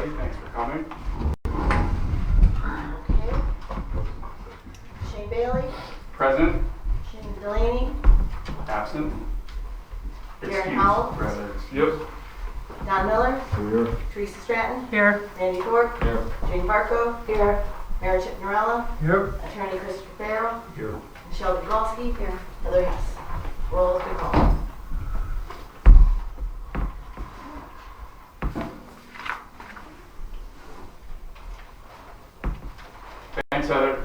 everybody. Thanks for coming. Okay. Shane Bailey. Present. Shane Delaney. Absent. Karen Howell. Yep. Don Miller. Here. Teresa Stratton. Here. Randy Thorpe. Here. Jane Barco. Here. Mary Chip Norella. Here. Attorney Christopher Farrell. Here. Michelle Dvorsky. Here. Heather Hess. Roll has been called. Thanks, Heather.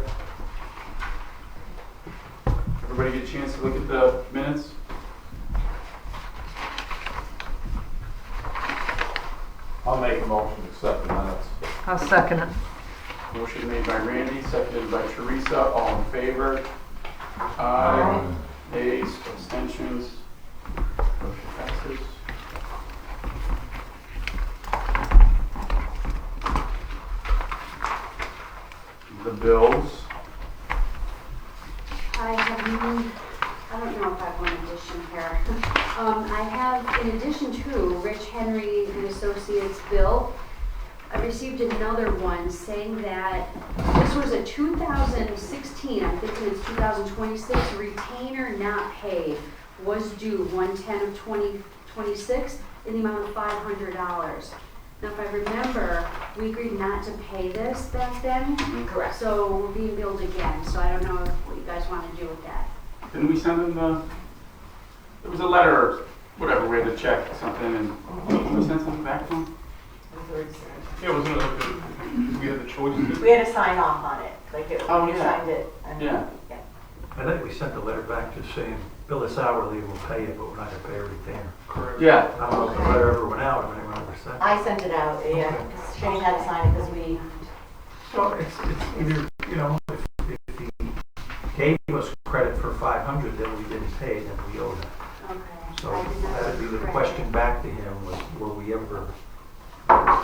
Everybody get a chance to look at the minutes? I'll make a motion to accept the minutes. I'll second it. Motion made by Randy, seconded by Teresa. All in favor? Aye. Nays, abstentions. Motion passes. The bills. I don't know if I have one addition here. I have, in addition to Rich Henry and Associates bill, I received another one saying that this was a 2016, I'm thinking it's 2026, retainer not paid was due 1/10 of 2026 in the amount of $500. Now, if I remember, we agreed not to pay this back then. Correct. So we're being billed again, so I don't know what you guys want to do with that. Didn't we send them there was a letter or whatever, we had to check something and we sent something back to them? Yeah, wasn't it like we had the choice? We had to sign off on it. Like it, Oh, we yeah. signed it. And Yeah. I think we sent the letter back just saying, bill us hourly, we'll pay it, but we're not gonna pay a retainer. Correct. Yeah. I don't know if the letter ever went out, if anyone ever sent it. I sent it out, yeah, because Shane had to sign it because we, So it's either, you know, if he gave us credit for 500 that we didn't pay, then we owe that. Okay. So I did not that'd be the correct. question back to him was, were we ever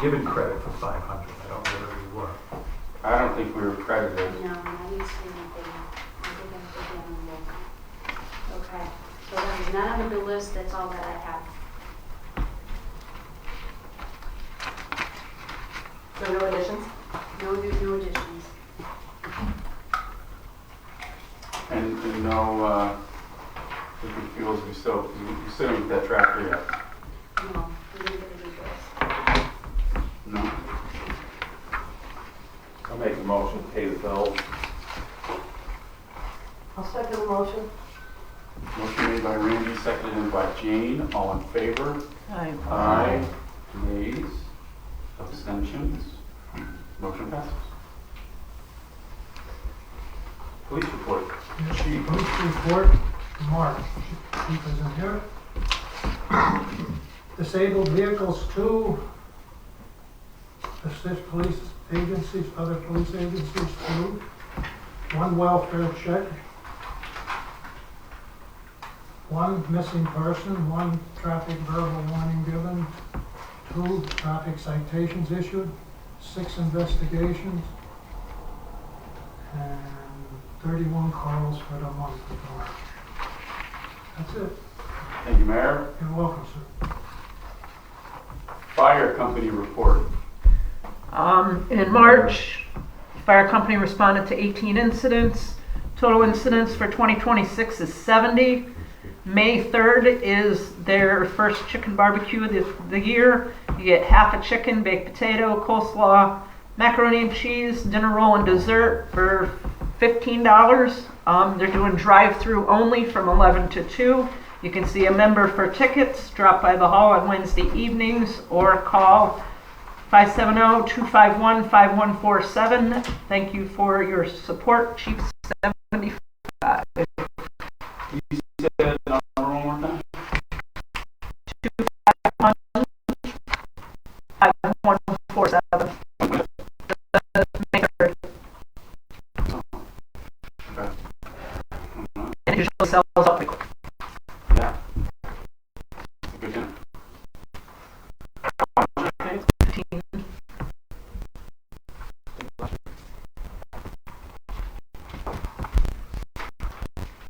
given credit for 500? I don't know whether we were. I don't think we were credited. No, I didn't see anything. I didn't again look. Okay, so that is not on the bill list, that's all that I have. so no additions. No additions. And no, liquid fuels, we still didn't get that tractor yet. No, we didn't get any bills. No? I'll make a motion to pay the bills. I'll second the motion. Motion made by Randy, seconded by Jane. All in favor? Aye. Aye. Nays? Abstentions? Motion passes. Police report. Chief, police report, Mark, chief isn't here. Disabled vehicles, 2. Assist police agencies, other police agencies, 2. 1 welfare check. 1 missing person, 1 traffic verbal warning given, 2 traffic citations issued, 6 investigations, and 31 calls for the month of March. That's it. Thank you, Mayor. You're welcome, sir. Fire company report. In March, fire company responded to 18 incidents. Total incidents for 2026 is 70. May 3rd is their first chicken barbecue of the year. You get half a chicken, baked potato, coleslaw, macaroni and cheese, dinner roll, and dessert for $15. They're doing drive-through only from 11 to 2. You can see a member for tickets. Drop by the hall on Wednesday evenings or call 570-251-5147. Thank you for your support, Chief 75. You said the number one more time? 251-5147. Okay. It usually sells out quickly. Yeah. Good dinner. 15.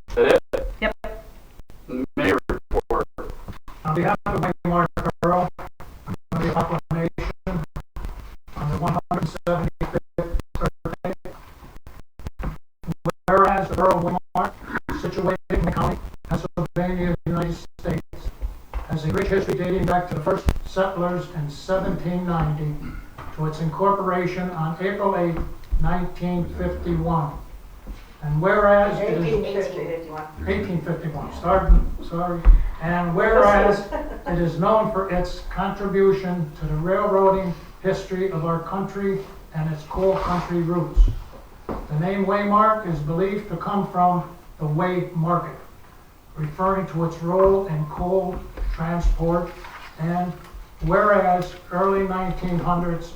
Is that it? Yep. Mayor report. On behalf of Waymart Borough, on the proclamation back to the first settlers in 1790 to its incorporation on April 8, 1951. And whereas it is 1851, sorry. And whereas it is known for its contribution to the railroading history of our country and its coal country roots. The name Waymart is believed to come from the Way Market, referring to its role in coal transport. And whereas early 1900s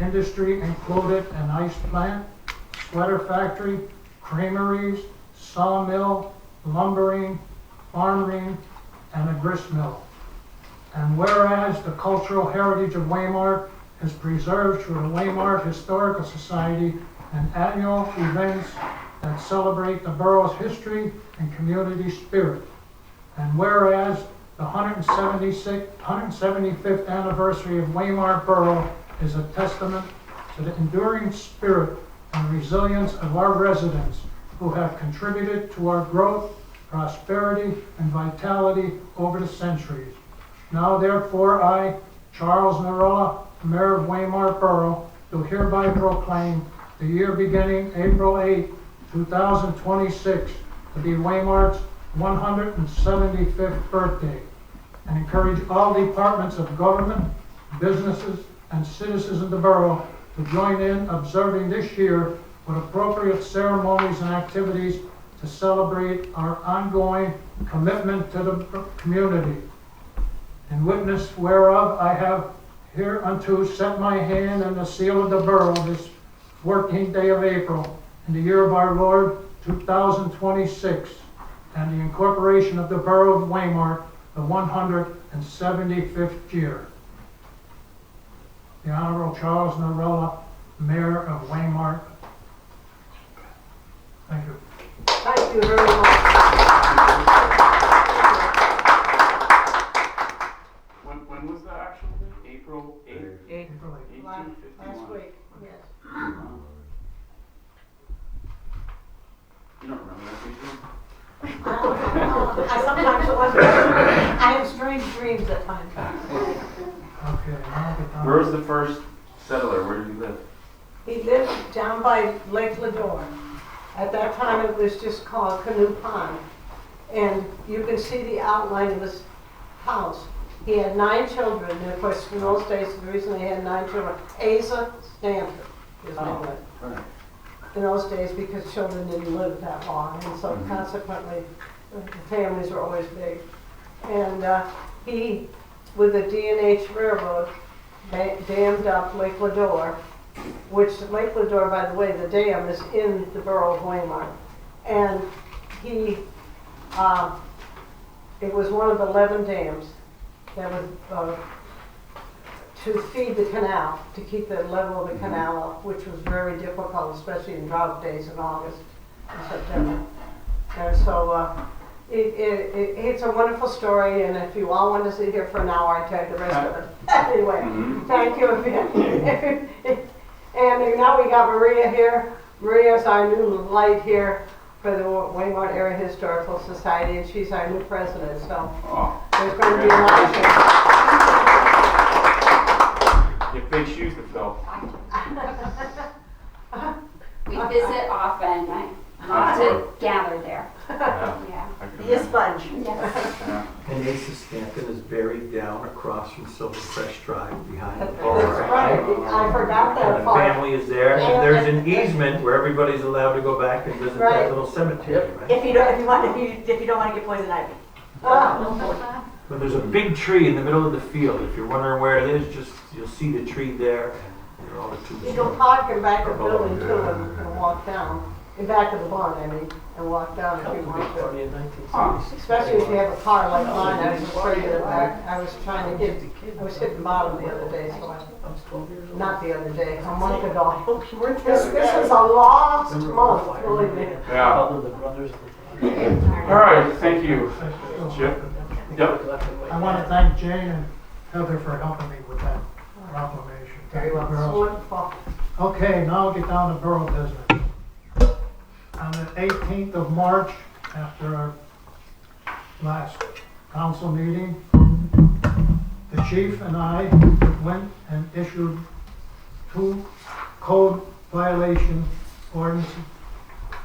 industry included an ice plant, sweater factory, creameries, sawmill, lumbering, farming, and a grist mill. And whereas the cultural heritage of Waymart is preserved through the Waymart Historical Society and annual events that celebrate the borough's history and community spirit. And whereas the 175th anniversary of Waymart Borough is a testament to the enduring spirit and resilience of our residents who have contributed to our growth, prosperity, and vitality over the centuries. Now therefore I, Charles Narella, Mayor of Waymart Borough, do hereby proclaim the year beginning April 8, 2026 to be Waymart's 175th birthday, and encourage all departments of government, businesses, and citizens in the borough to join in observing this year with appropriate ceremonies and activities to celebrate our ongoing commitment to the community. In witness whereof I have hereunto set my hand and the seal of the borough this 14th day of April in the year of our Lord 2026, and the incorporation of the borough of Waymart, the 175th year. The Honorable Charles Narella, Mayor of Waymart. Thank you. Thank you very much. When was the actual date? April 8th? April 8th. 1851. Last week, yes. You don't remember that, do you? I sometimes wonder. I have strange dreams at times. Okay, now get down. Where was the first settler? Where did he live? He lived down by Lake Lador. At that time, it was just called Canoe Pond. And you can see the outline of his house. He had 9 children, and of course, in those days, the reason he had 9 children, Asa Stanford, his name was. Right. In those days, because children didn't live that long, and so consequently, the families were always big. And he, with the D&H Railroad, dammed up Lake Lador, which Lake Lador, by the way, the dam is in the borough of Waymart. And he, it was one of 11 dams that was to feed the canal, to keep the level of the canal up, which was very difficult, especially in drought days in August and September. And so it's a wonderful story, and if you all want to sit here for an hour, I tell you the rest of it. Anyway, thank you again. And now we got Maria here. Maria's our new light here for the Waymart Area Historical Society, and she's our new president, so there's going to be a lot of things. You have big shoes to fill. We visit often, not to gather there. Yeah. Be a sponge. Yes. And Asa Stanton is buried down across from Silver Crest Drive behind the That's bar. right. I forgot And that the part. family is there, and there's an easement where everybody's allowed to go back and visit Right. that little cemetery, right? If you don't want to get poison ivy. But there's a big tree in the middle of the field. If you're wondering where it is, just you'll see the tree there, and there are all the You can tombstones. park in back of the building too and walk down, in back of the barn, I mean, and walk down if you want to. Especially if you have a car like mine, I was afraid of the back. I was trying to hit the bottom the other day, so not the other day, a month ago. I hope you weren't this was a lost month, believe me. Yeah. All right, thank you, Chip. Yep. I want to thank Jane and Heather for helping me with that proclamation. Thank you, It's girls. wonderful. Okay, now I'll get down to borough business. On the 18th of March, after our last council meeting, the chief and I went and issued 2 code violation ordinances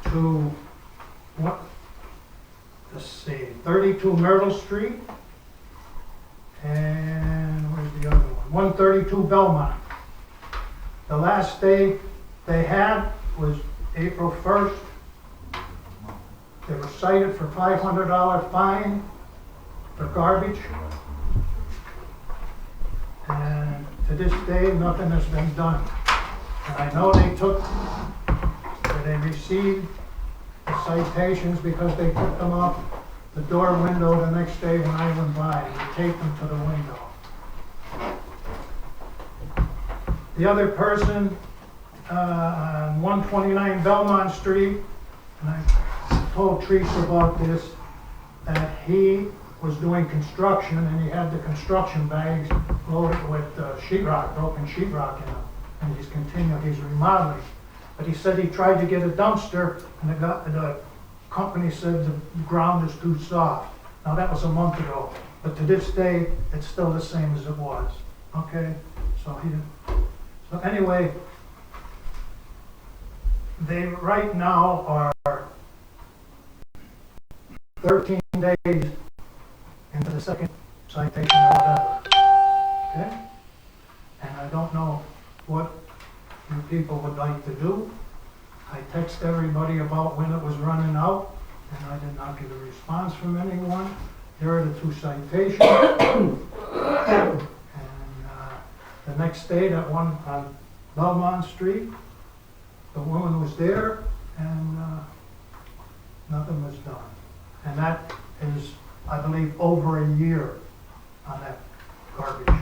to, what, let's see, 32 Myrtle Street, and where's the other one? 132 Belmont. The last day they had was April 1st. They were cited for $500 fine for garbage. And to this day, nothing has been done. And I know they received the citations because they took them off the door window the next day when I went by. They taped them to the window. The other person on 129 Belmont Street, and I told Teresa about this, that he was doing construction and he had the construction bags loaded with sheetrock, broken sheetrock in them, and he's remodeling. But he said he tried to get a dumpster and the company said the ground is too soft. Now that was a month ago, but to this day, it's still the same as it was, okay? So anyway, they right now are 13 days into the second citation or whatever, okay? And I don't know what you people would like to do. I texted everybody about when it was running out, and I did not get a response from anyone. Here are the 2 citations. And the next day, that one on Belmont Street, the woman was there, and nothing was done. And that is, I believe, over a year on that garbage.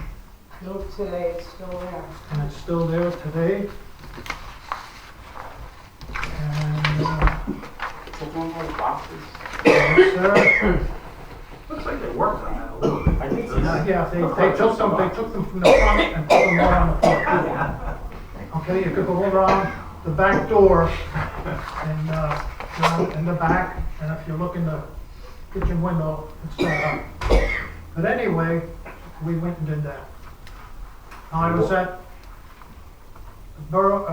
Look, today it's still there. And it's still there today. And, Is it one of those boxes? yes, sir. Looks like they worked on that a little bit. I think so. Yeah, they took them from the front and put them more on the front. Okay, you could go around the back door and, in the back, and if you look in the kitchen window, it's set up. But anyway, we went and did that. Now, I was at the Borough,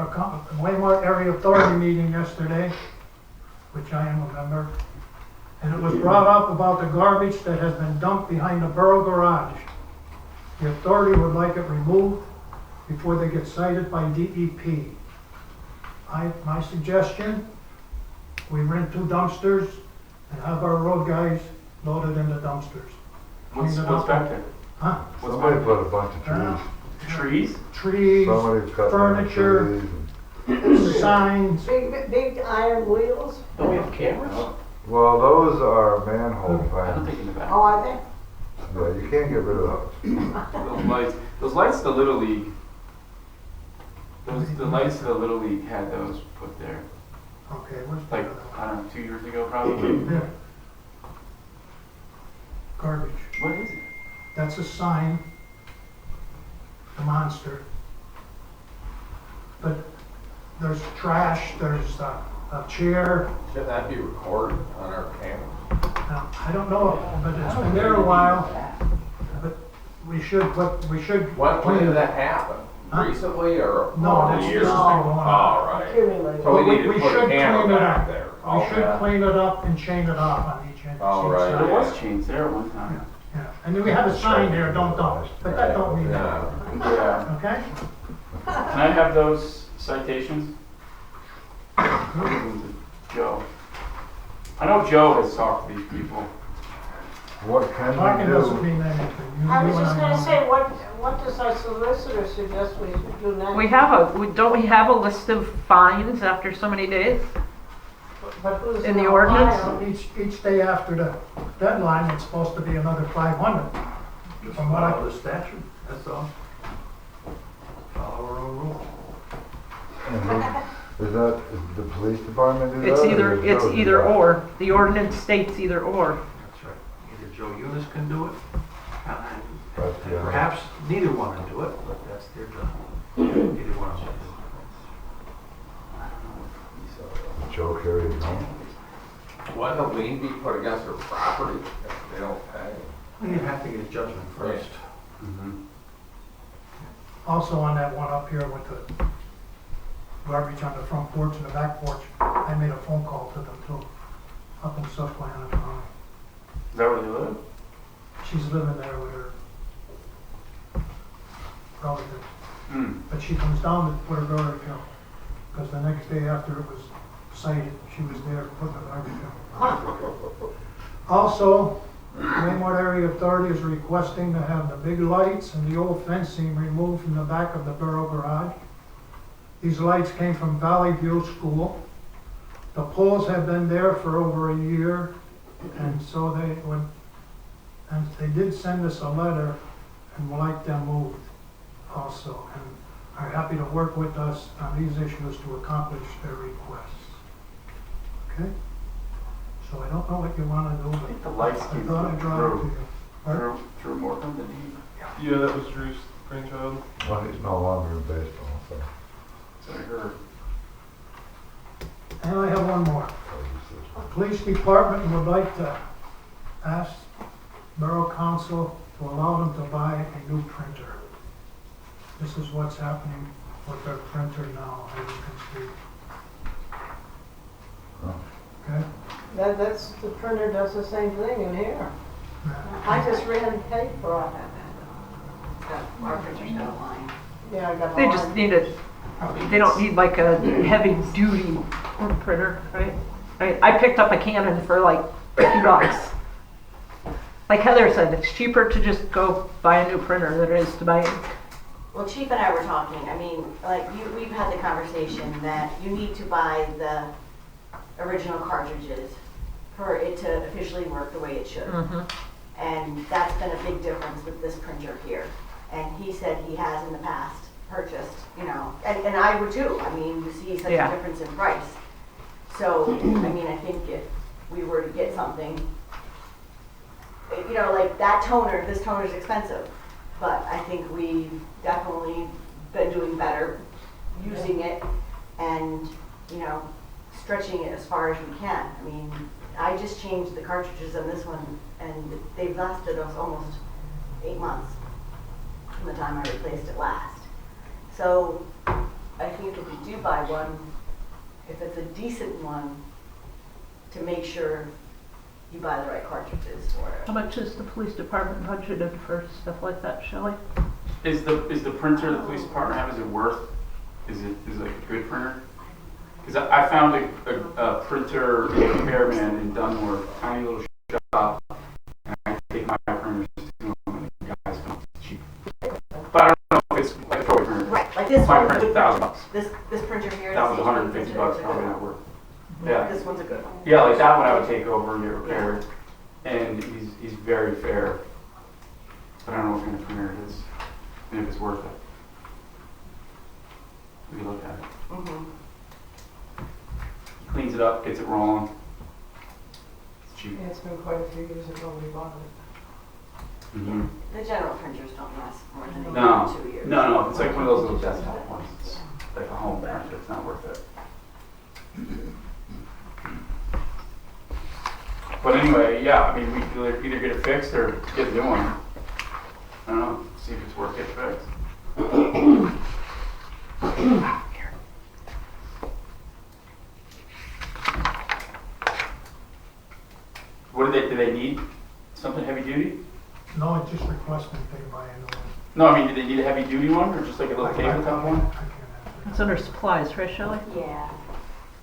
Waymart Area Authority meeting yesterday, which I am a member, and it was brought up about the garbage that has been dumped behind the Borough garage. The authority would like it removed before they get cited by DEP. My suggestion, we rent 2 dumpsters and have our road guys loaded in the dumpsters. What's Clean it up. back there? Huh? What's Somebody back put a bunch of Uh, trees. Trees? Trees, Somebody cut down furniture, trees. signs. Big iron wheels? Don't we have cameras? Well, those are manhole I don't fans. think in the back. Oh, are they? Yeah, you can't get rid of those. Those lights, the Little League. The lights of the Little League had those put there. Okay, what's the Like, other one? I don't know, 2 years ago probably. There. Garbage. What is it? That's a sign, the monster. But there's trash, there's a chair. Should that be recorded on our camera? Now, I don't know, but it's been there a while. But we should When clean did it. that happen? Huh? Recently or? No, this years? has been going on. All right. Accumulated. So we need We to put should a camera clean it back up. there. We should clean it up and chain it off on each end. All right. There was chains there at one time. Yeah, and then we have a sign there, don't dump, but that don't mean that, Yeah. Yeah. okay? Can I have those citations? Give them to Joe. I know Joe has talked to these people. What can Talking we doesn't do? mean anything. You I was and just I gonna know. say, what does our solicitor suggest we do next? Don't we have a list of fines after so many days? But who's in the gonna ordinance? file? Each day after the deadline, it's supposed to be another 500. Just From what I- follow the statute, that's all. Follow our own rules. Is the police department do that? It's or either, does it's Joe do either that? or. The ordinance states either or. That's right. Either Joe Eunice can do it, That's the other. perhaps neither one can do it, but that's their job. Neither one of them. Joe carries on. Wouldn't a lien be put against their property if they don't pay? Well, you have to get a judgment first. Mhm. Also on that one up here with the garbage on the front porch and the back porch, I made a phone call to them too, up in Susquehanna County. Is that where they live? She's living there with her relatives, Hmm. but she comes down to put her garbage out, because the next day after it was cited, she was there putting the garbage out. Also, Waymart Area Authority is requesting to have the big lights and the old fencing removed from the back of the Borough garage. These lights came from Valley View School. The poles have been there for over a year, and so they did send us a letter and would like them moved also, and are happy to work with us on these issues to accomplish their requests. Okay? So I don't know what you want to do, I think the but lights I came thought I'd draw it to through, you. Pardon? through Morgan, didn't he? Yeah, that was Drew's brainchild. Well, he's no longer in baseball, so. So I heard. And I have one more. The police department would like to ask Borough Council to allow them to buy a new printer. This is what's happening with their printer now, as you can see. Oh. Okay? That's, the printer does the same thing in here. I just ran paper on it. Our printer's got a line. Yeah, I got They the just line. need they don't need like a heavy duty printer, right? I picked up a Canon for like $50. Like Heather said, it's cheaper to just go buy a new printer than it is to buy ink. Well, Chief and I were talking, I mean, like, we've had the conversation that you need to buy the original cartridges for it to officially work the way it should. Mhm. And that's been a big difference with this printer here. And he said he has in the past purchased, you know, and I would too. I mean, you see such Yeah. a difference in price. So, I mean, I think if we were to get something, you know, like that toner, this toner's expensive. But I think we've definitely been doing better using it and, you know, stretching it as far as we can. I mean, I just changed the cartridges on this one and they've lasted us almost 8 months from the time I replaced it last. So I think if we do buy one, if it's a decent one, to make sure you buy the right cartridges for it. How much is the police department budgeted for stuff like that, Shelley? Is the printer the police department have, is it worth, is it like a good printer? Because I found a printer repairman in Dunmore, tiny little shop, and I take my printers to him and the guys come cheap. But I don't know if it's like a trophy printer. Right, like this My one. printer's $1,000. This printer here. That was this $150, probably not worth. Yeah. This one's a good one. Yeah, like that one I would take over and get repaired. And he's very fair. But I don't know what kind of printer it is, and if it's worth it. We can look at it. Mm-hmm. Cleans it up, gets it rolling. It's cheap. Yeah, it's been quite a few years ago we bought it. Mm-hmm. The general printers don't last more than a year No, or 2 years. no, it's like one of those little desktop ones. It's like a home printer, it's not worth it. But anyway, yeah, I mean, we could either get it fixed or get a new one. I don't know, see if it's worth getting fixed. What do they need? Something heavy duty? No, it's just requesting they buy a new one. No, I mean, do they need a heavy duty one or just like a little tabletop one? I can't answer. It's under supplies, right, Shelley? Yeah.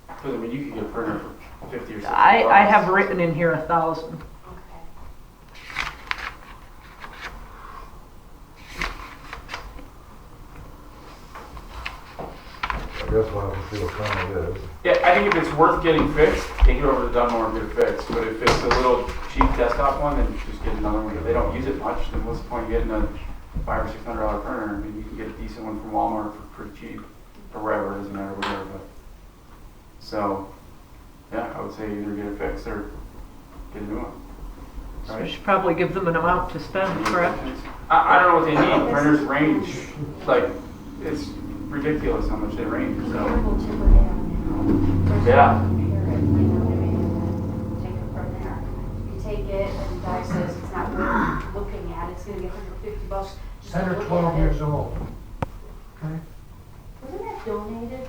Because I mean, you could get a printer for 50 or 60 I bucks. have written in here 1,000. Okay. I guess we'll have to see what kind it is. Yeah, I think if it's worth getting fixed, take it over to Dunmore and get it fixed. But if it's a little cheap desktop one, then just get another one. If they don't use it much, then what's the point of getting a $500 or $600 printer? I mean, you can get a decent one from Walmart for pretty cheap, or wherever, it doesn't matter where. But so, yeah, I would say either get it fixed or get a new one. So we should probably give them an amount to spend, correct? I don't know what they need. Printers range, like, it's ridiculous how much they range. So, yeah. Take it from there. You take it and the guy says it's not worth looking at, it's gonna be $150. 10 or 12 years old. Okay? Wasn't that donated?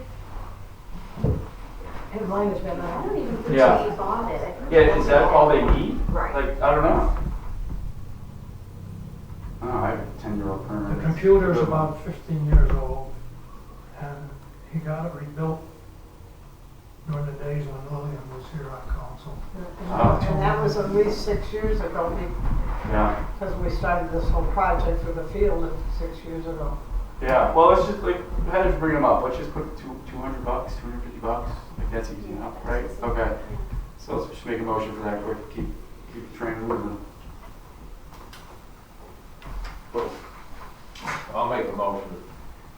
And mine has been I on. don't even think Yeah. we bought it. I think Yeah, it is was that all they donated. need? Right. Like, I don't know. Oh, I have a 10-year-old The permit. computer's about 15 years old, and he got it rebuilt during the days when Lillian was here on council. And that was at least 6 years ago, Yeah, because we started this whole project for the field 6 years ago. yeah. Well, let's just, like, how did you bring them up? Let's just put $200, $250. Like, that's easy enough, right? Okay. So let's just make a motion for that, quick, keep the train moving. Whoa. I'll make a motion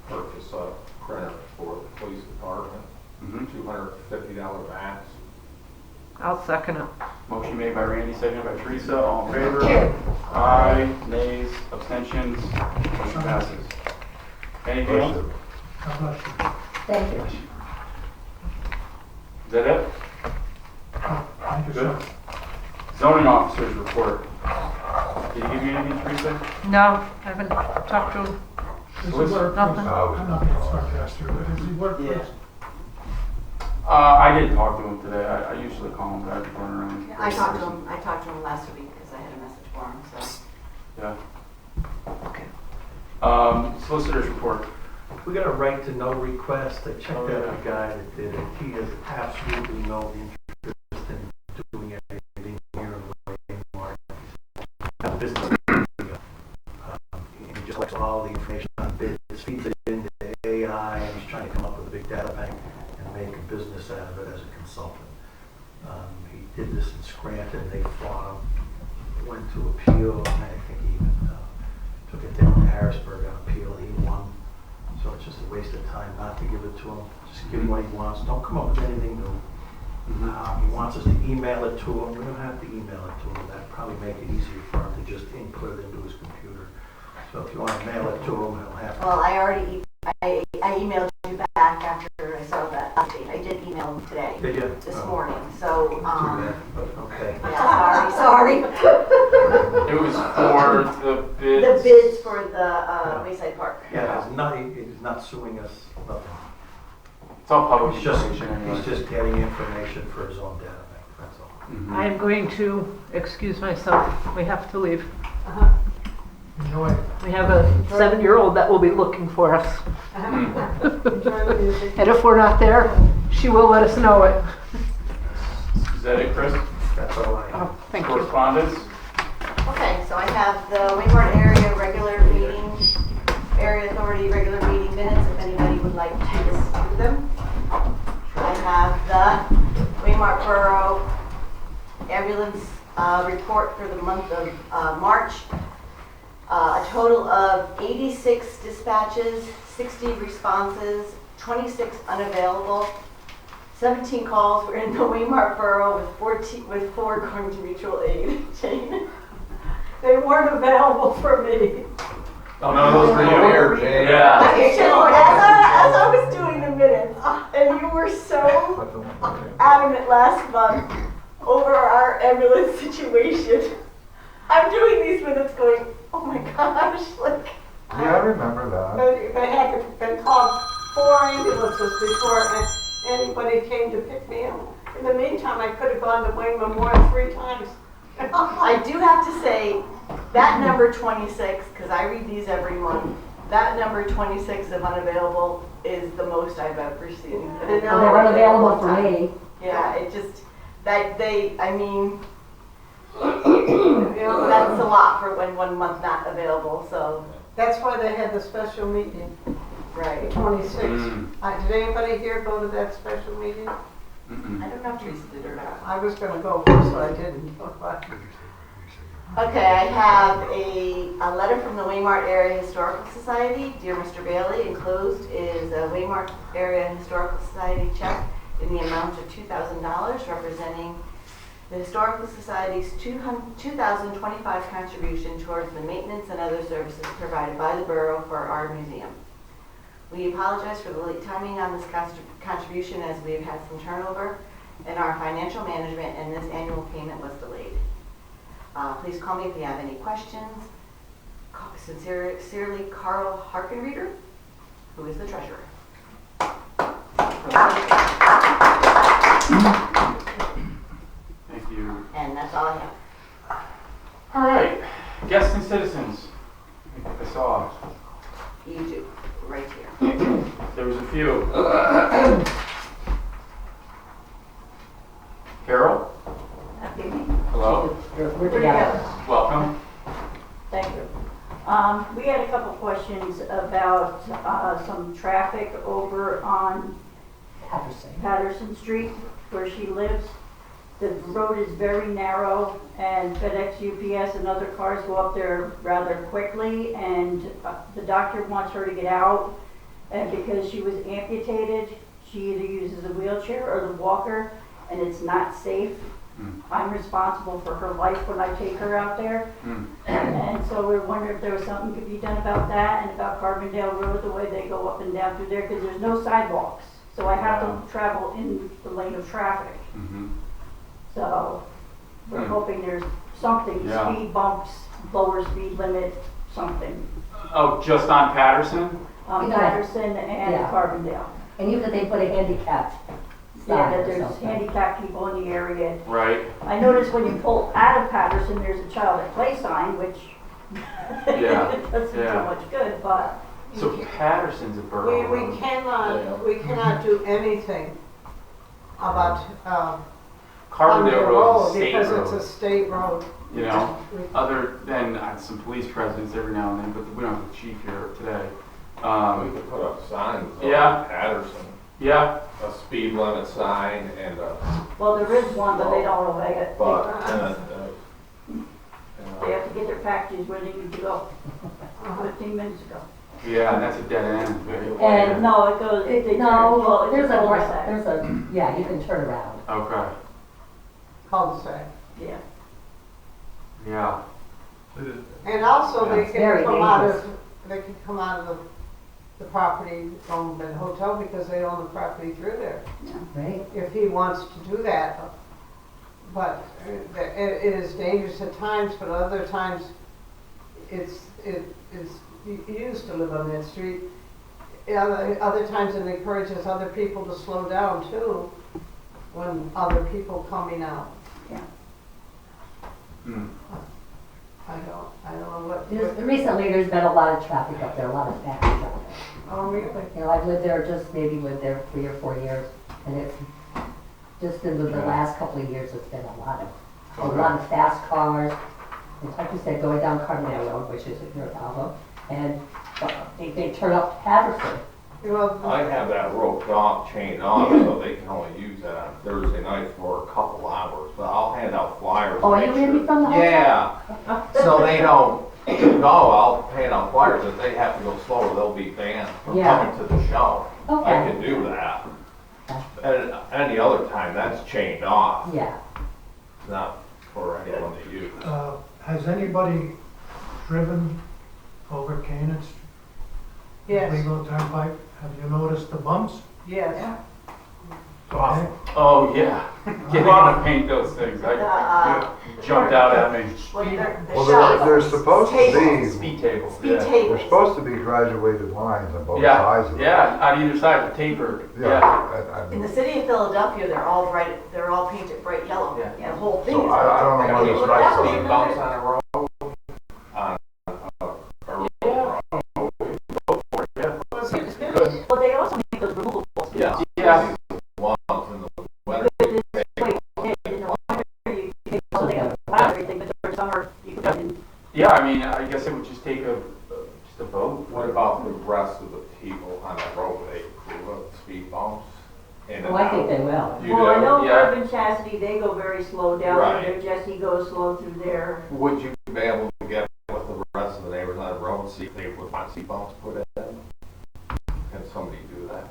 to purchase a printer for the police department, Mhm. $250 max. I'll second it. Motion made by Randy, seconded by Teresa. All in favor? Aye. Nays? Abstentions? Motion passes. Anything else? God bless you. Thank you. Is that it? Thank you, Good. sir. Zoning officers report. Did he give you anything, Teresa? No, I haven't talked to him. Does he work Nothing. with, I'm not being sarcastic, but does he work Yeah. with, I didn't talk to him today. I usually call him, but I've run around. I talked to him last week because I had a message for him, so. Yeah. Okay. Solicitors report. We got a right to know request. I checked Oh, out yeah. the guy that did it. He has absolutely no interest in doing anything here in Waymart. Got business. He just likes all the information on bids, feeds it into AI, and he's trying to come up with a big data bank and make a business out of it as a consultant. He did this in Scranton. They fought him, went to appeal, and I think he even took it down to Harrisburg on appeal. He won. So it's just a waste of time not to give it to him. Just give him what he wants. Don't come up with anything new. He wants us to email it to him. We don't have to email it to him. That'd probably make it easier for him to just input it into his computer. So if you want to mail it to him, he'll have to. Well, I already, I emailed you back after I saw that update. I did email him today, Did you? this Oh, morning, so, too bad, but okay. yeah, sorry. It was for the bids. The bids for the Wayside Park. Yeah, he's not suing us, nothing. It's all public He's just, information anyway. he's just getting information for his own data bank, that's all. Mhm. I am going to excuse myself. We have to leave. enjoy? We have a 7-year-old that will be looking for us. Enjoy the music. And if we're not there, she will let us know it. Is that it, Chris? That's all I have. Oh, thank you. Correspondence? Okay, so I have the Waymart area regular meeting, area authority regular meeting minutes, if anybody would like to review them. I have the Waymart Borough ambulance report for the month of March. A total of 86 dispatches, 60 responses, 26 unavailable. 17 calls were in the Waymart Borough with 4 going to mutual aid. Jane? They weren't available for me. Oh, no, those were you. Here, Jay. Yeah. As I was doing the minutes, and you were so adamant last month over our ambulance situation. I'm doing these minutes going, oh my gosh, like. Yeah, I remember that. They had been called 4 ambulances before anybody came to pick me up. In the meantime, I could have gone to Wayne Memorial 3 times. I do have to say, that number 26, because I read these every month, that number 26 of unavailable is the most I've ever seen. I know. They're unavailable for me. Yeah, it just, I mean, You know, that's a lot for when 1 month not available, so, That's why they had the special meeting, the right. 26th. Mm. Did anybody here go to that special meeting? Mm-mm. I don't know if Teresa did or not. I was gonna go first, but I didn't. Okay, I have a letter from the Waymart Area Historical Society. Dear Mr. Bailey, enclosed is a Waymart Area Historical Society check in the amount of $2,000 representing the Historical Society's 2025 contribution towards the maintenance and other services provided by the Borough for our museum. We apologize for the late timing on this contribution as we have had some turnover in our financial management and this annual payment was delayed. Please call me if you have any questions. Sincerely, Carl Harkenreader, who is the treasurer. Thank you. And that's all I have. All right, guests and citizens. I saw. You do, right here. There was a few. Carol? Hello. We're together. Welcome. Thank you. We had a couple questions about some traffic over on Patterson Street where she lives. The road is very narrow and FedEx, UPS and other cars go up there rather quickly, and the doctor wants her to get out, and because she was amputated, she either uses a wheelchair or the walker, and it's not safe. I'm responsible for her life when I take her out there. And so we're wondering if there was something could be done about that and about Carbondale Road, the way they go up and down through there, because there's no sidewalks. So I have to travel in the lane of traffic. So we're hoping there's something, speed bumps, lower speed limit, something. Oh, just on Patterson? On Patterson and Carbondale. And even if they put a handicapped Yeah, that there's handicapped people in the area. Right. I noticed when you pull out of Patterson, there's a child at play sign, which doesn't do much good, but. So Patterson's a borough road. We cannot do anything about, Carbondale Road is a state because road. it's a state road. You know, other than some police presence every now and then, but we don't have the chief here today. We could put up signs on Patterson. Yeah. A speed limit sign and a. Well, there is one, but they don't obey it. But, They have to get their packages where they need to go 15 minutes ago. Yeah, and that's a dead end. And no, it goes, well, There's a, cul-de-sac. yeah, you can turn around. Okay. Cul-de-sac. Yeah. Yeah. And also Yeah. they It's can very come out dangerous. of, they can come out of the property owned by the hotel because they own the property through there. Right. If he wants to do that. But it is dangerous at times, but other times it's you used to live on that street. Other times it encourages other people to slow down too when other people coming out. Yeah. I don't know what. Recently, there's been a lot of traffic up there, a lot of traffic up there. Oh, really? You know, I've lived there, maybe lived there 3 or 4 years, and it's just in the last couple of years, it's been a lot of fast cars. And like you said, going down Carbondale Road, which is your problem, and they turn up Patterson. I have that roped off, chained off, so they can only use that on Thursday night for a couple hours, but I'll hand out flyers. Oh, you read me from the hotel? Yeah, so they don't go, I'll hand out flyers. If they have to go slower, they'll be banned from coming to the show. Okay. I can do that. And any other time, that's chained off. Yeah. Not for anyone to use. Has anybody driven over Canaan Street? Yes. Legal Turnpike? Have you noticed the bumps? Yes. Okay. Oh, yeah. Getting on to paint those things. It jumped out at me. Well, there's supposed to be, Speed tables. Speed Yeah. tables. there's supposed to be graduated lines on both Yeah, sides of it. yeah, on either side, the tapered. Yeah. In the city of Philadelphia, they're all painted bright yellow. Yeah. The whole thing So is. I don't know what Any it's like. speed bumps on a road? On But they also make those removable. Yeah. Yeah. Ones in the winter. Yeah, I mean, I guess it would just take just a vote. What about the rest of the people on that road? They put speed bumps in and Oh, I think out? they will. You Well, I do? know Yeah. Urban Chastity, they go very slow down Right. there. Jesse goes slow through there. Would you be able to get with the rest of the neighbors on the road and see if they would want speed bumps put in? Can somebody do that?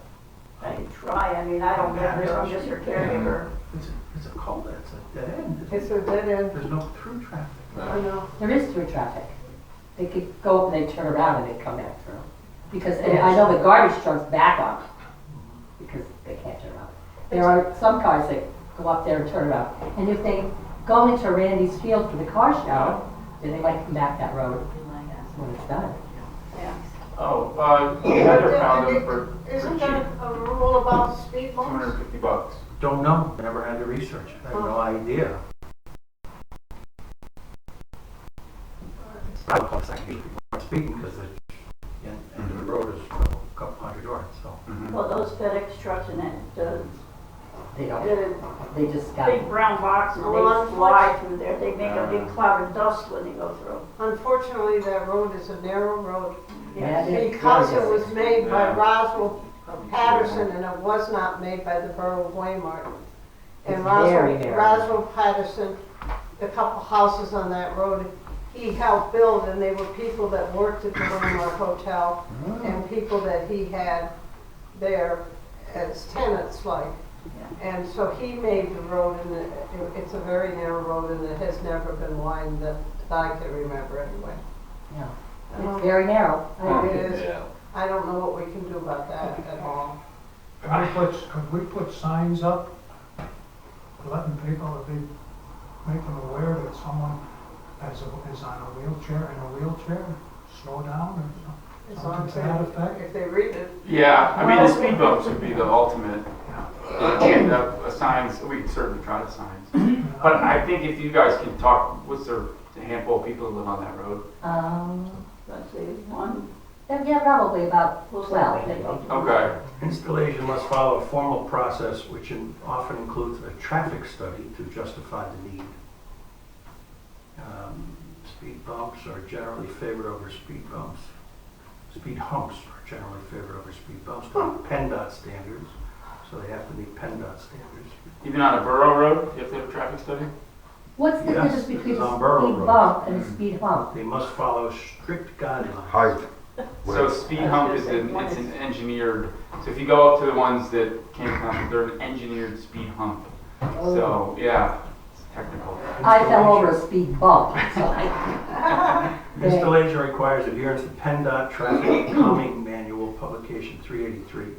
I can try, I mean, I don't live there, I'm just her caretaker. It's a cul-de-sac, it's a dead end. It's a dead end. There's no through traffic. I know. There is through traffic. They could go up and they turn around and they come back through. Because and I know the garbage trucks back up because they can't turn around. There are some cars that go up there and turn around. And if they go into Randy's field for the car show, then they might come back that road. when it's done. Yeah. Oh, Heather found them for Isn't cheap, there a rule about speed bumps? $250. Don't know, never had the research, I have no idea. I would call it second speaking because the end of the road is a couple hundred yards, so. Well, those FedEx trucks and that, They don't, the they just got, big brown boxes, Well, they fly through there. They make a big cloud of dust when they go through. Unfortunately, that road is a narrow road yeah, it is. because it was made by Yeah. Roswell Patterson and it was not made by the Borough of Waymart. And It's very Roswell, narrow. Roswell Patterson, the couple houses on that road, he helped build, and they were people that worked at the Waymart Hotel and people that he had there as tenants, like. And so he made the road, and it's a very narrow road, and it has never been widened that I can remember anyway. Yeah. It's very narrow. I agree. It is. Yeah. I don't know what we can do about that at all. Could we put signs up, letting people, make them aware that someone is on a wheelchair, slow down or As long something as to that effect? if they read it. Yeah, I mean, the speed bumps would be the ultimate. And signs, we could certainly try the signs. But I think if you guys can talk, what's there a handful of people who live on that road? Let's see, one, Yeah, probably about we'll 12. say, Okay. Installation must follow a formal process which often includes a traffic study to justify the need. Speed bumps are generally favored over speed bumps. Speed humps are generally favored over speed bumps. They're PennDOT standards, so they have to meet PennDOT standards. Even on a borough road, you have to have a traffic study? What's the Yes, difference between it's a on Borough speed Road. bump and a speed hump? They must follow strict guidelines. Height. So speed hump is it's an engineered, so if you go up to the ones that came from, they're an engineered speed hump. So, yeah, it's technical. I fell over a speed bump, so I, Installation requires adherence to PennDOT Traffic Calming Manual, Publication 383.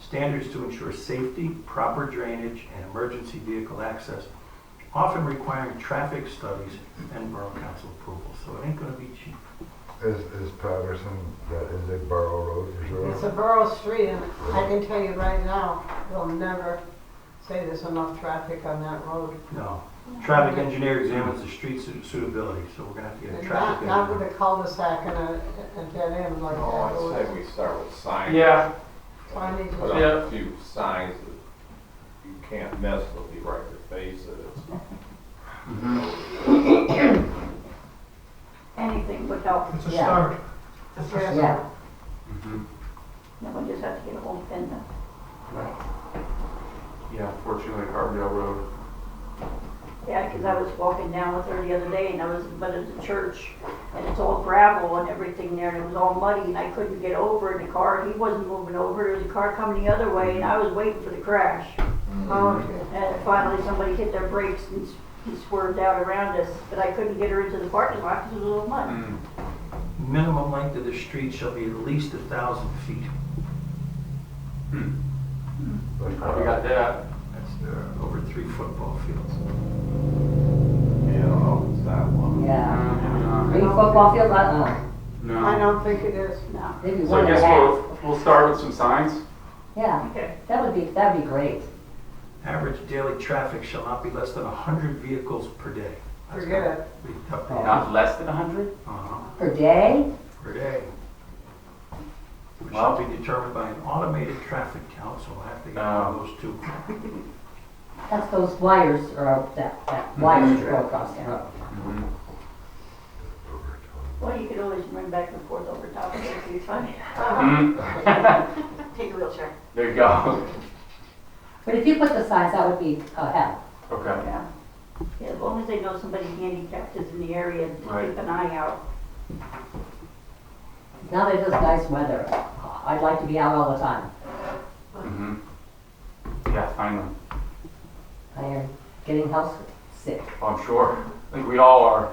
Standards to ensure safety, proper drainage, and emergency vehicle access, often requiring traffic studies and Borough Council approval. So it ain't gonna be cheap. Is Patterson, that is a borough road for sure? It's a borough street, and I can tell you right now, they'll never say there's enough traffic on that road. No. Traffic engineer examines the street suitability, so we're gonna have to get a And traffic not with engineer. a cul-de-sac and a dead end like that. Oh, I'd say we start with signs. Yeah, Signage. Put Yeah. up a few signs that you can't miss, they'll be right in your face, that it's. anything would help. It's a Yeah. start. yeah. Then we just have to get a whole pin then. yeah, fortunately, Carbondale Road. Yeah, because I was walking down with her the other day and but it's a church and it's all gravel and everything there and it was all muddy and I couldn't get over in the car. He wasn't moving over. There was a car coming the other way and I was waiting for the crash. Oh, okay. And finally somebody hit their brakes and he swerved out around us, but I couldn't get her into the parking lot because it was all mud. Minimum length of the street shall be at least 1,000 feet. Probably got that. That's over 3 football fields. Yeah, I don't know if it's that one. Yeah. Maybe football field, I No. don't think it is. No. maybe So one I and a guess half. we'll start with some signs. Yeah, Okay. that'd be great. Average daily traffic shall not be less than 100 vehicles per day. That's Forget gotta it. be tough. Not less than 100? Per day? Per day. Which Wow. shall be determined by an automated traffic count, so we'll have to get one of those two. That's those wires, or that wires that go across the road. Well, you could always run back and forth over top of it if you're funny. Take a wheelchair. There you go. But if you put the signs, that would be help. Okay. Yeah. Yeah, as long as they know somebody handicapped is in the area, to Right. keep an eye out. Now that it is nice weather, I'd like to be out all the time. Yeah, finally. I am getting house sick. Oh, I'm sure. I think we all are.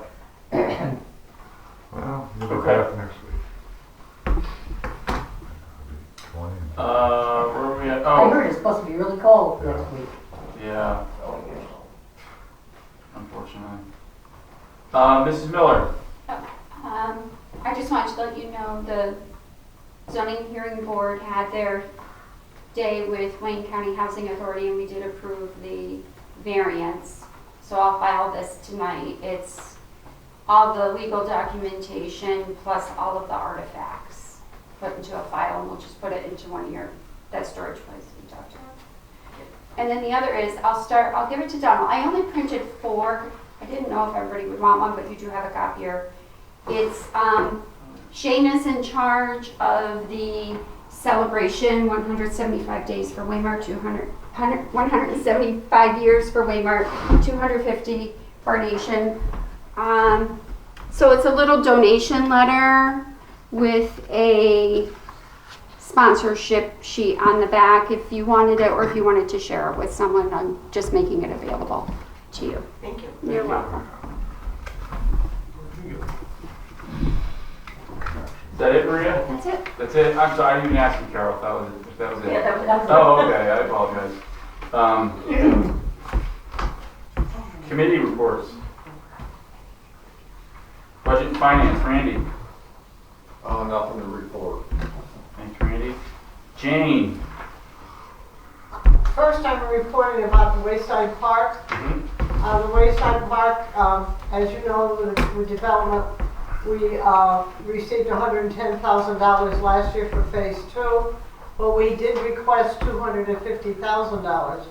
Well, you'll be Okay. back next week. 20. Where are we at? I Oh, heard it's supposed to be really cold next week. yeah. Unfortunately. Mrs. Miller. I just wanted to let you know the zoning hearing board had their day with Wayne County Housing Authority and we did approve the variance. So I'll file this tonight. It's all the legal documentation plus all of the artifacts put into a file, and we'll just put it into one of that storage place we talked about. And then the other is, I'll give it to Donald. I only printed 4. I didn't know if everybody would want one, but you do have a copier. It's, Shane is in charge of the celebration, 175 days for Waymart, 175 years for Waymart, 250 for our nation. So it's a little donation letter with a sponsorship sheet on the back if you wanted it, or if you wanted to share it with someone. I'm just making it available to you. Thank you. You're welcome. Is that it, Maria? That's it. That's it? I'm sorry, I didn't even ask you, Carol, if that was it. Yeah, that was Oh, okay, I apologize. Committee reports. Budget and Finance, Randy. Nothing to report. Thanks, Randy. Jane. First, I'm reporting about the Wayside Park. The Wayside Park, as you know, the development, we received $110,000 last year for phase 2, but we did request $250,000.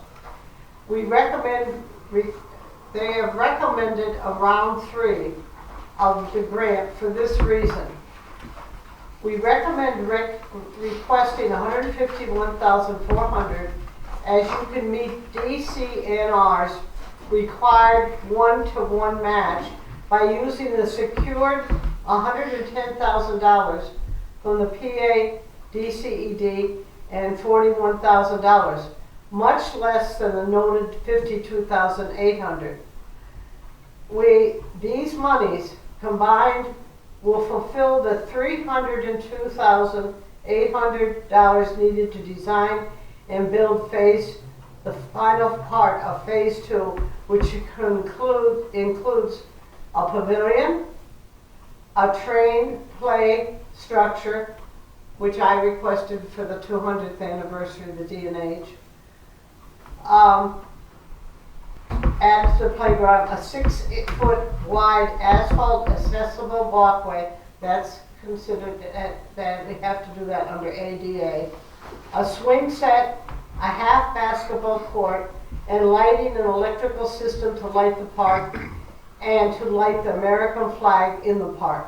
They have recommended a round 3 of the grant for this reason. We recommend requesting $151,400 as you can meet DCNR's required 1-to-1 match by using the secured $110,000 from the PA DCED and $41,000, much less than the noted $52,800. These monies combined will fulfill the $302,800 needed to design and build the final part of phase 2, which includes a pavilion, a train play structure, which I requested for the 200th anniversary of the D&H. At the playground, a 6-foot wide asphalt accessible walkway, that's considered that we have to do that under ADA. A swing set, a half basketball court, and lighting and electrical system to light the park and to light the American flag in the park.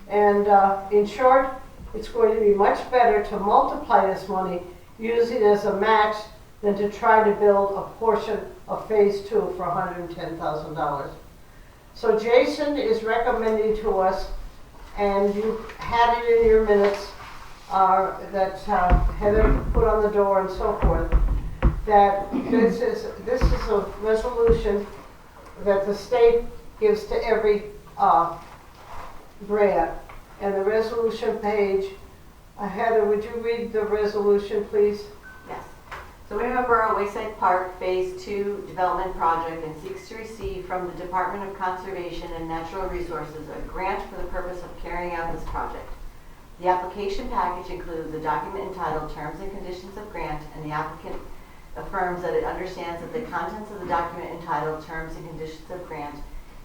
And in short, it's going to be much better to multiply this money, use it as a match, than to try to build a portion of phase 2 for $110,000. So Jason is recommending to us, and you had it in your minutes, that Heather put on the door and so forth, that this is a resolution that the state gives to every grant. And the resolution page, Heather, would you read the resolution, please? Yes. So Waymart Borough Wayside Park Phase 2 Development Project and seeks to receive from the Department of Conservation and Natural Resources a grant for the purpose of carrying out this project. The application package includes a document entitled Terms and Conditions of Grant, and the applicant affirms that it understands that the contents of the document entitled Terms and Conditions of Grant,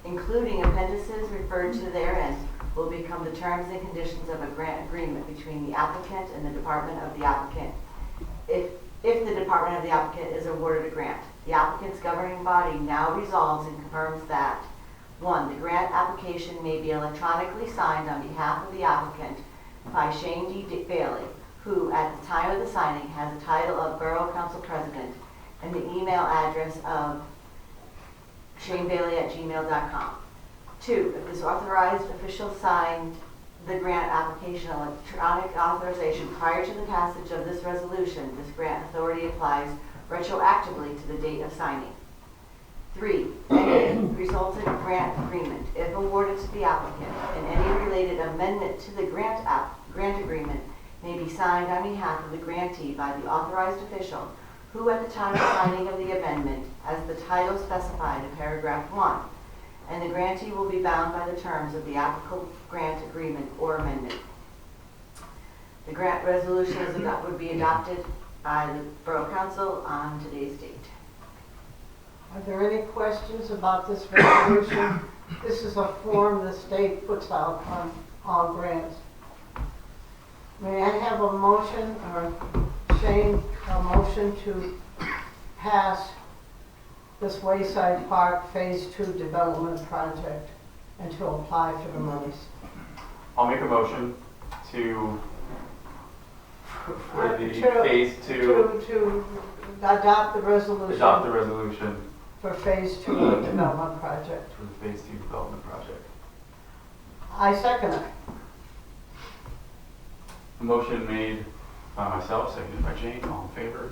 including appendices referred to therein, will become the terms and conditions of a grant agreement between the applicant and the department of the applicant. If the department of the applicant is awarded a grant, the applicant's governing body now resolves and confirms that 1. The grant application may be electronically signed on behalf of the applicant by Shane D. Bailey, who at the time of the signing has the title of Borough Council President and the email address of shanebailey@gmail.com. 2. If this authorized official signed the grant application electronic authorization prior to the passage of this resolution, this grant authority applies retroactively to the date of signing. 3. Any resultant grant agreement, if awarded to the applicant, and any related amendment to the grant agreement may be signed on behalf of the grantee by the authorized official, who at the time of signing of the amendment, as the title specified in paragraph 1, and the grantee will be bound by the terms of the applicable grant agreement or amendment. The grant resolution would be adopted by the Borough Council on today's date. Are there any questions about this resolution? This is a form the state puts out on all grants. May I have a motion, or Shane, a motion to pass this Wayside Park Phase 2 development project and to apply for the monies? I'll make a motion to, for the To- phase 2, To adopt the resolution. adopt the resolution For Phase 2 of the development project. for the phase 2 development project. I second it. A motion made by myself, seconded by Jane, all in favor?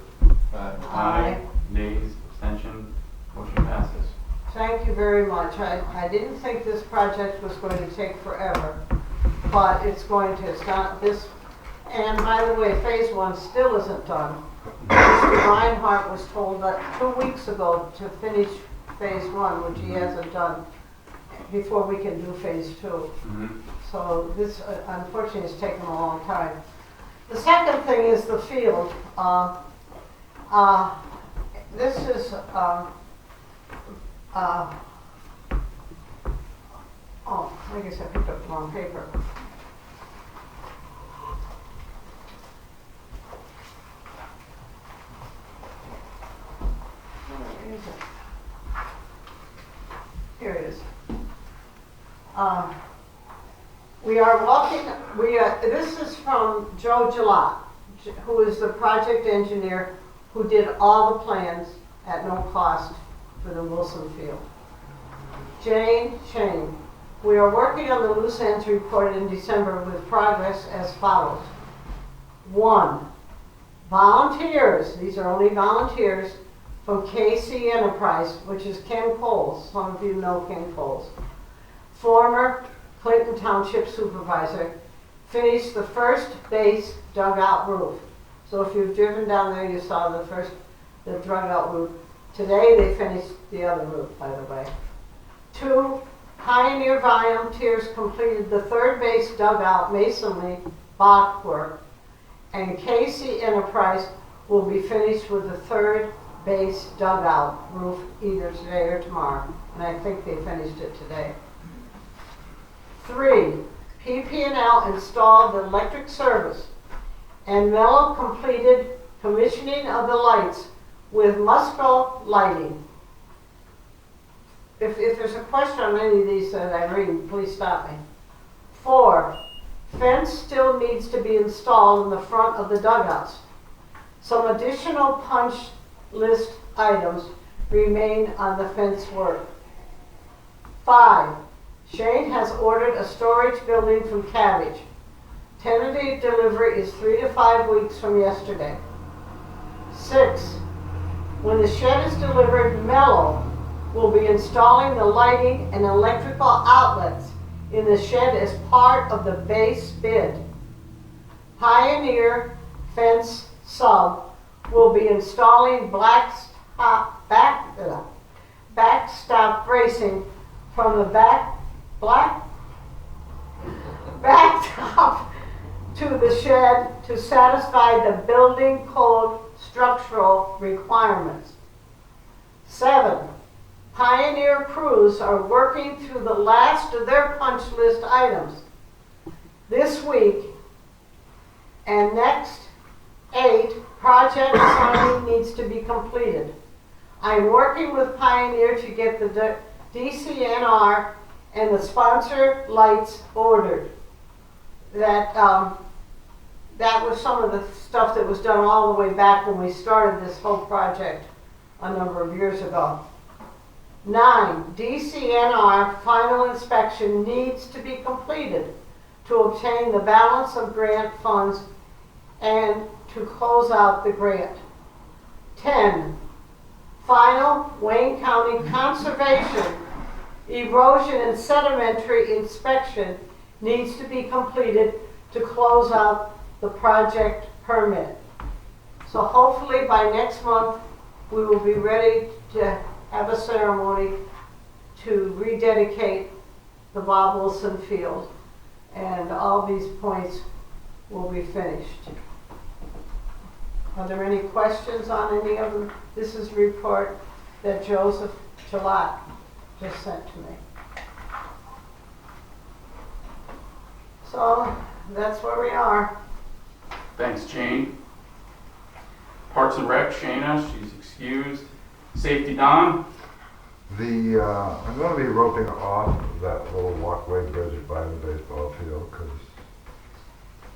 Aye. Nays, abstention, motion passes. Thank you very much. I didn't think this project was going to take forever, but it's going to start this. And by the way, Phase 1 still isn't done. Mr. Reinhardt was told that 2 weeks ago to finish Phase 1, which he hasn't done, before we can do Phase 2. Mm-hmm. So this, unfortunately, has taken a long time. The second thing is the field. This is, oh, I guess I picked up the wrong paper. Where is it? Here it is. This is from Joe Gillot, who is the project engineer who did all the plans at no cost for the Wilson Field. Shane, we are working on the loose ends report in December with progress as follows. 1. Volunteers, these are only volunteers, from KC Enterprise, which is Ken Coles. Some of you know Ken Coles. Former Clinton Township Supervisor, finished the first base dugout roof. So if you've driven down there, you saw the dugout roof. Today they finished the other roof, by the way. 2, Pioneer volunteers completed the third base dugout masonry block work, and KC Enterprise will be finished with the third base dugout roof either today or tomorrow, and I think they finished it today. 3, PP&L installed the electric service, and Mello completed commissioning of the lights with Musco lighting. If there's a question on any of these that I read, please stop me. 4, fence still needs to be installed in the front of the dugouts. Some additional punch list items remain on the fence work. 5, Shane has ordered a storage building from Cabbage. Tentative delivery is 3 to 5 weeks from yesterday. 6, when the shed is delivered, Mello will be installing the lighting and electrical outlets in the shed as part of the base bid. Pioneer Fence Sub will be installing backstop bracing from the backstop to the shed to satisfy the building code structural requirements. 7, Pioneer crews are working through the last of their punch list items this week, and next. 8, project signing needs to be completed. I'm working with Pioneer to get the DCNR and the sponsor lights ordered. That was some of the stuff that was done all the way back when we started this whole project a number of years ago. 9, DCNR final inspection needs to be completed to obtain the balance of grant funds and to close out the grant. 10, final Wayne County Conservation erosion and sedimentary inspection needs to be completed to close out the project permit. So hopefully by next month we will be ready to have a ceremony to rededicate the Bob Wilson Field. And all these points will be finished. Are there any questions on any of them? This is a report that Joseph Gillot just sent to me. So that's where we are. Thanks, Jane. Parks and Rec, Shayna, she's excused. Safety, Don. I'm going to be roping off that little walkway bridge by the baseball field because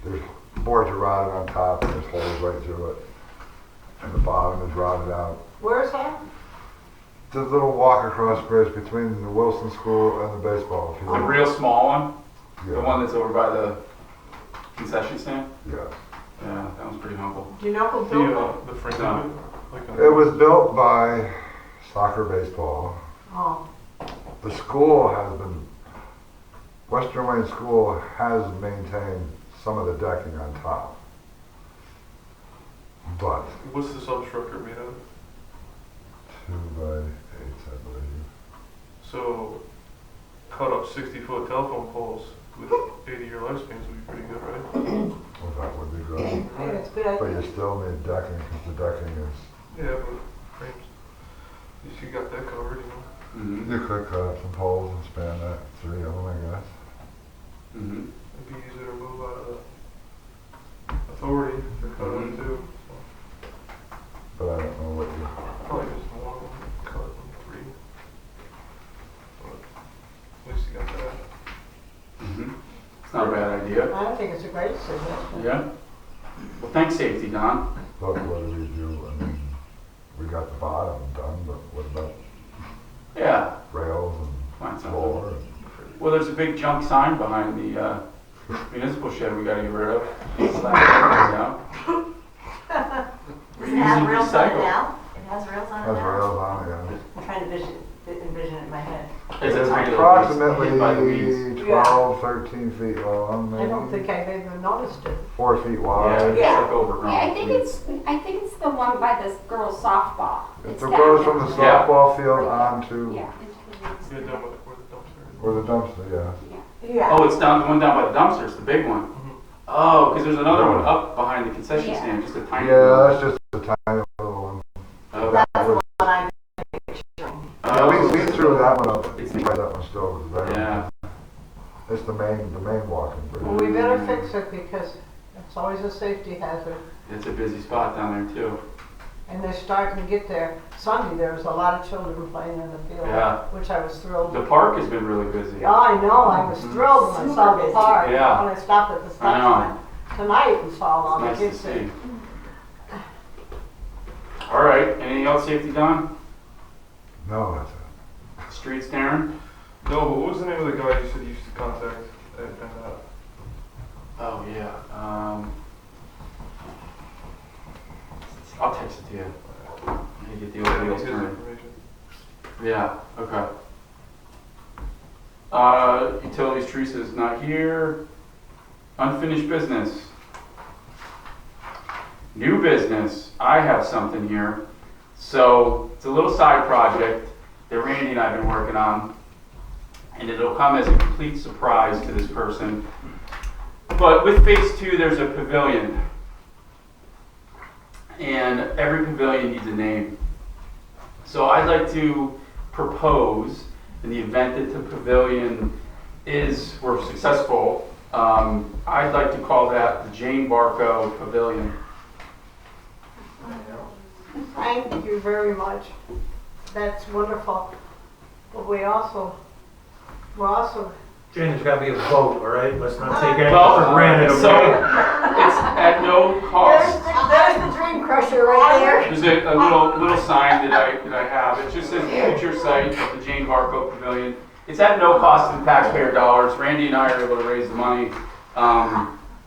there's boards are rotted on top and there's holes right through it. And the bottom is rotted out. Where's that? The little walk across bridge between the Wilson School and the baseball The field. real small one, Yeah. the one that's over by the concession stand. Yeah. Yeah, that one's pretty humble. Do you know who built The frame No. of it? Like It was built by soccer baseball. it? Oh, The school has been, Western Wayne School has maintained some of the decking on top. But What's the substructure made of? 2x8s, I believe. So, cut up 60-foot telephone poles with 80-year lifespans would be pretty good, right? Well, that would be good. I think it's a good But idea. you still need decking because the decking is, Yeah, but frames. At least you got that covered, you know. Mm-hmm. you could cut up some poles and span that, 3 of them, I guess. Mm-hmm. It'd be easier to move out of the authority to cut them too. So, But I don't know what you, probably just one, cut them 3. But at least you got that. Mm-hmm. It's not a bad idea. I don't think it's a great suggestion. Yeah. Well, thanks, Safety, Don. but what do we do? I mean, we got the bottom done, but what about Yeah. rails Find and something. floor? And Well, there's a big junk sign behind the municipal shed we gotta get rid of. Slap it down. Does it have rails on it Recycle. now? It has rails on it has now? rails on it, yeah. I'm trying to envision it in my head. It's a tiny little piece approximately hidden by the weeds. 12, 13 feet long, I don't think maybe. I've even noticed it. 4 feet Yeah, wide. it's Yeah. like overgrown. Yeah, I think it's the one by this girls softball. It It's goes that from the one. Yeah. softball field onto Yeah. Yeah, down with where the dumpster is. where the dumpster, yeah. Yeah. Oh, it's down the one down by the dumpster. It's the big one. Mhm. Oh, because there's another one up behind the concession Yeah. stand, just a tiny. Yeah, that's just a tiny little one. Oh, That's the one I'm picturing. Yeah, we threw that one up. It's- That one still was there. Yeah. It's the main walking Well, bridge. we better fix it because it's always a safety hazard. It's a busy spot down there too. And they're starting to get there. Sunday, there was a lot of children playing in the field, Yeah. which I was thrilled. The park has been really busy. Yeah, I know, I was thrilled when I saw the Super park, Yeah. when I stopped at the stop I know. sign. Tonight we saw all the It's nice to kids. see. All right, anything else, Safety, Don? No, that's it. Streets, Darren? No, but what was the name of the guy you said you used to contact at PennDOT? Oh, yeah. I'll text it to you. I get the old wheels His turning. information. Yeah, okay. Utilities, Teresa's not here. Unfinished business. New business. I have something here. So it's a little side project that Randy and I have been working on. And it'll come as a complete surprise to this person. But with phase 2, there's a pavilion. And every pavilion needs a name. So I'd like to propose, in the event that the pavilion we're successful, I'd like to call that the Jane Barco Pavilion. Thank you very much. That's wonderful. But we're also, Jane, there's gotta be a vote, all right? Let's not take anything Well, for granted. so it's at no cost. There's the dream crusher right there. There's a little sign that I have. It just says future site of the Jane Barco Pavilion. It's at no cost to the taxpayer dollars. Randy and I are able to raise the money.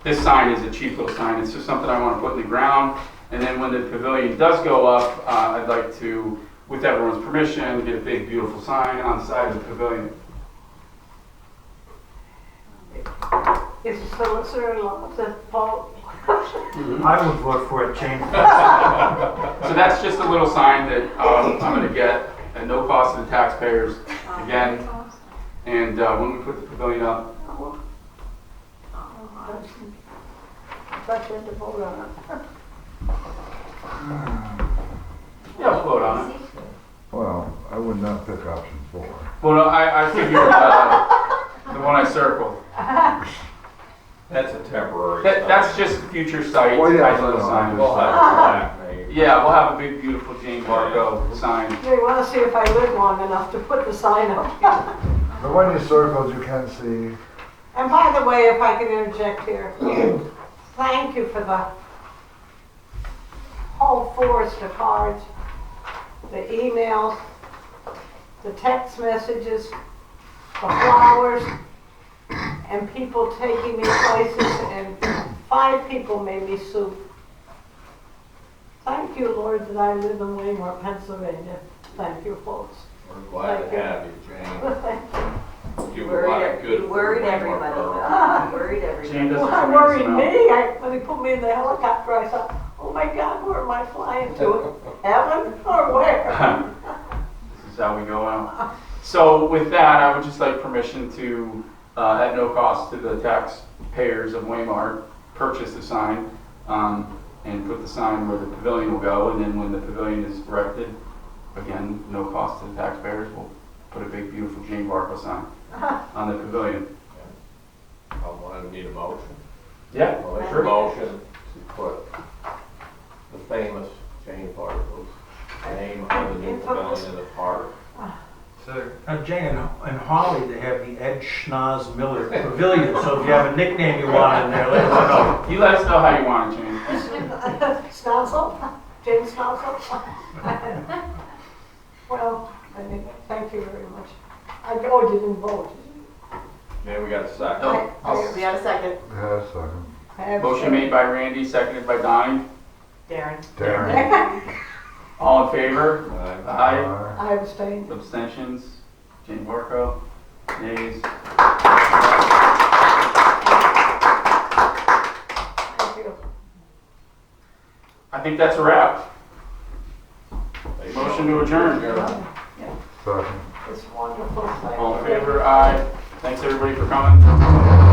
This sign is a cheap little sign. It's just something I want to put in the ground. And then when the pavilion does go up, I'd like to, with everyone's permission, get a big beautiful sign on the side of the pavilion. is the solicitor-in-law said, Paul, I would vote for it, Jane. So that's just a little sign that I'm going to get at no cost to the taxpayers. again. And when we put the pavilion up, But you have to vote on it. yeah, we'll vote on it. Well, I would not pick option 4. Well, no, I figured the one I circled. That's a temporary. That's just future site. Well, yeah, type of no, sign. We'll have a plaque made. Yeah, we'll have a big, beautiful Jane Barco sign. They want to see if I live long enough to put the sign up here. The one you circled, you can see. And by the way, if I could interject here, thank you for the whole forest of cards, the emails, the text messages, the flowers, and people taking me places, and 5 people made me soup. Thank you, Lord, that I live in Waymart, Pennsylvania. Thank you, folks. We're glad to have you, Jane. Thank you. You do a lot of good. You worried for the everybody. Waymart You worried everybody. Jane does a Well, tremendous worried amount. me. When they put me in the helicopter, I thought, oh my God, where am I flying to? Heaven or where? This is how we go out. So with that, I would just like permission to, at no cost to the taxpayers of Waymart, purchase the sign, and put the sign where the pavilion will go, and then when the pavilion is erected, again, no cost to the taxpayers, we'll put a big, beautiful Jane Barco sign on the pavilion. I'll want to need a motion. Yeah, Well, there's a sure. motion to put the famous Jane Barco's name on the new pavilion in the park. So, Jane, in Holly, they have the Ed Schnoz Miller Pavilion, so if you have a nickname you want in there, let us know. You let us know how you want it, Jane. Schnauzel? Jane Schnauzel? Well, thank you very much. I didn't vote. Yeah, we got a second. We got a second. Yeah, second. I have Motion made by Randy, seconded by Donnie. Darren. Darren. All in favor? Aye. Aye. I abstained. Abstentions? Jane Barco? Nays? Thank you. I think that's a wrap. Motion to adjourn. Second. It's wonderful. Thank All in you. favor? Aye. Thanks everybody for coming.